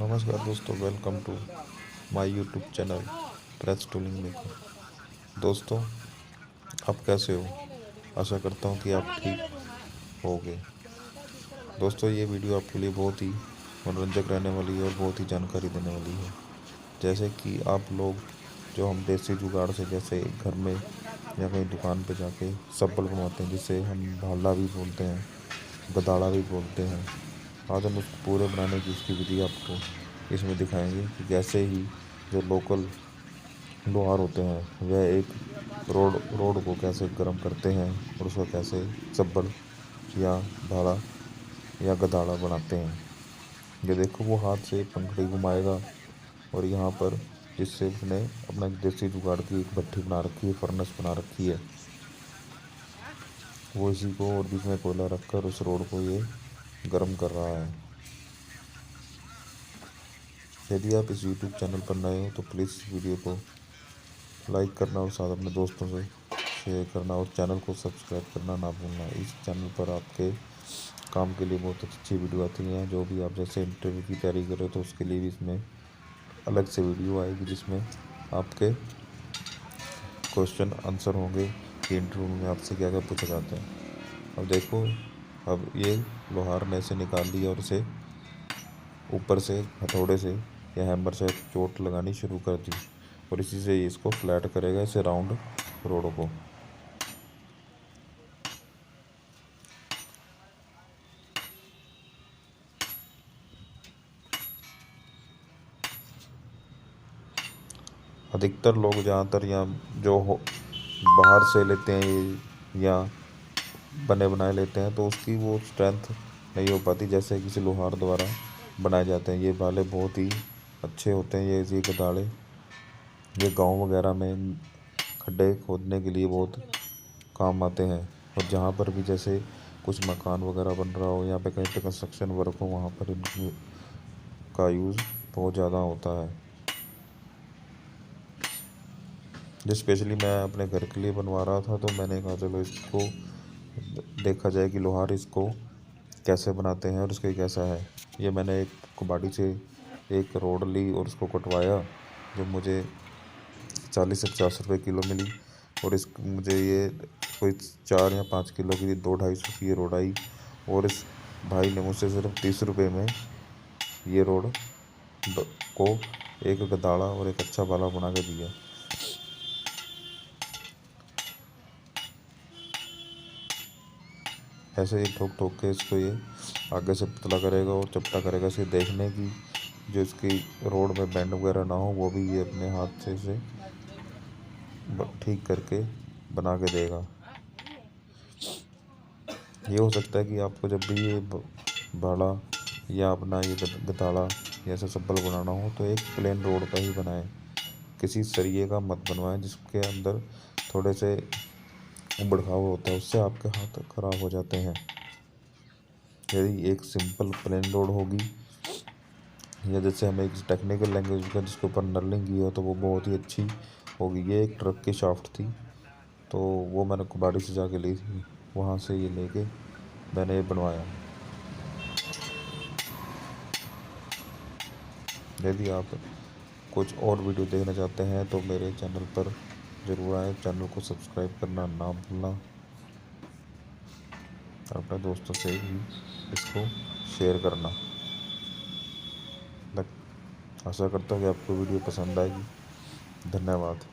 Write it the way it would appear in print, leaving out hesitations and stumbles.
नमस्कार दोस्तों, welcome to my YouTube channel press tooling maker. दोस्तों, आप कैसे हो? आशा करता हूँ कि आप ठीक होगे। दोस्तों, ये वीडियो आपके लिए बहुत ही मनोरंजक रहने वाली है और बहुत ही जानकारी देने वाली है। जैसे कि आप लोग जो हम देसी जुगाड़ से जैसे घर में या कहीं दुकान पे जाके सब्बल बनवाते हैं, जिसे हम भाला भी बोलते हैं, गदाड़ा भी बोलते हैं। आज हम उसको पूरे बनाने की उसकी विधि आपको इसमें दिखाएंगे कि कैसे ही जो लोकल लोहार होते हैं वह एक रोड को कैसे गर्म करते हैं और उसका कैसे सब्बल या भाला या गदाड़ा बनाते हैं। ये देखो, वो हाथ से पंखड़ी घुमाएगा और यहाँ पर जिससे उसने अपना देसी जुगाड़ की एक भट्ठी बना रखी है, फर्नेस बना रखी है, वो इसी को और बीच में कोयला रखकर उस रोड को ये गर्म कर रहा है। यदि आप इस YouTube चैनल पर नए हो तो प्लीज़ इस वीडियो को लाइक करना और साथ अपने दोस्तों से शेयर करना और चैनल को सब्सक्राइब करना ना भूलना। इस चैनल पर आपके काम के लिए बहुत अच्छी वीडियो आती हैं। जो भी आप जैसे इंटरव्यू की तैयारी कर रहे हो तो उसके लिए भी इसमें अलग से वीडियो आएगी, जिसमें आपके क्वेश्चन आंसर होंगे कि इंटरव्यू में आपसे क्या क्या पूछा जाता है। अब देखो, अब ये लोहार ने इसे निकाल लिया और इसे ऊपर से हथौड़े से या हैमर से चोट लगानी शुरू कर दी और इसी से इसको फ्लैट करेगा, इसे राउंड रोड को। अधिकतर लोग ज़्यादातर या जो बाहर से लेते हैं ये या बने बनाए लेते हैं तो उसकी वो स्ट्रेंथ नहीं हो पाती जैसे किसी लोहार द्वारा बनाए जाते हैं। ये भाले बहुत ही अच्छे होते हैं। ये गदाड़े ये गांव वगैरह में खड्डे खोदने के लिए बहुत काम आते हैं और जहाँ पर भी जैसे कुछ मकान वगैरह बन रहा हो, यहाँ पे कहीं पे कंस्ट्रक्शन वर्क हो, वहाँ पर इनकी का यूज़ बहुत ज़्यादा होता है। जो स्पेशली मैं अपने घर के लिए बनवा रहा था तो मैंने कहा चलो इसको देखा जाए कि लोहार इसको कैसे बनाते हैं और इसका कैसा है। ये मैंने एक कुबाड़ी से एक रोड ली और उसको कटवाया, जो मुझे 40 से 50 रुपये किलो मिली और इस मुझे ये कोई 4 या 5 किलो की 2-250 की ये रोड आई और इस भाई ने मुझसे सिर्फ 30 रुपये में ये रोड को एक गदाड़ा और एक अच्छा भाला बना के दिया। ऐसे ही ठोक ठोक के इसको ये आगे से पतला करेगा और चपटा करेगा। इसे देखने की जो इसकी रोड में बैंड वगैरह ना हो वो भी ये अपने हाथ से इसे ठीक करके बना के देगा। ये हो सकता है कि आपको जब भी ये भाला या अपना ये गदाड़ा या ऐसा सब्बल बनाना हो तो एक प्लेन रोड का ही बनाएं, किसी सरिये का मत बनवाएं जिसके अंदर थोड़े से उबड़-खाबड़ होता है, उससे आपके हाथ खराब हो जाते हैं। यदि एक सिंपल प्लेन रोड होगी या जैसे हमें एक टेक्निकल लैंग्वेज का जिसके ऊपर नर्लिंग की हो तो वो बहुत ही अच्छी होगी। ये एक ट्रक की शाफ्ट थी तो वो मैंने कुबाड़ी से जाके ली थी, वहाँ से ये लेके मैंने ये बनवाया। यदि आप कुछ और वीडियो देखना चाहते हैं तो मेरे चैनल पर ज़रूर आएँ। चैनल को सब्सक्राइब करना ना भूलना, अपने दोस्तों से भी इसको शेयर करना। आशा करता हूँ कि आपको वीडियो पसंद आएगी। धन्यवाद।